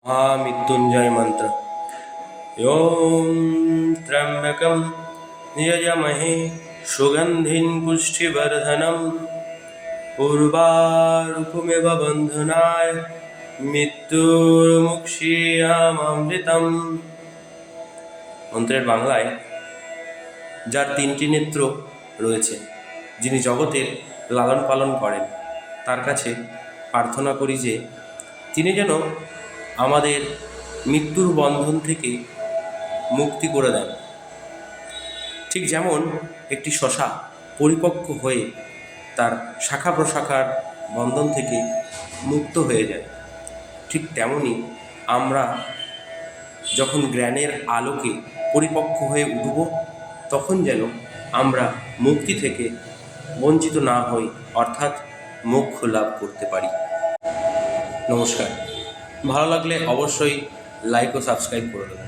महामृत्युंजय मंत्र। ओम त्र्यंबकं यजामहे सुगंधिं पुष्टिवर्धनम् उर्वारुकमिव बन्धनाय মৃত্যুর্মুক্ষীয়ামামৃতম। মন্ত্রের বাংলায়, যার তিনটি নেত্র রয়েছে, যিনি জগতের লালন পালন করেন, তার কাছে প্রার্থনা করি যে তিনি যেন আমাদের মৃত্যুর বন্ধন থেকে মুক্তি করে দেন। ঠিক যেমন একটি শশা পরিপক্ক হয়ে তার শাখা প্রশাখার বন্ধন থেকে মুক্ত হয়ে যায়, ঠিক তেমনি আমরা যখন জ্ঞানের আলোকে পরিপক্ক হয়ে উঠব, তখন যেন আমরা মুক্তি থেকে বঞ্চিত না হই, অর্থাৎ মোক্ষ লাভ করতে পারি। নমস্কার। ভালো লাগলে অবশ্যই লাইক ও সাবস্ক্রাইব করে দেবেন।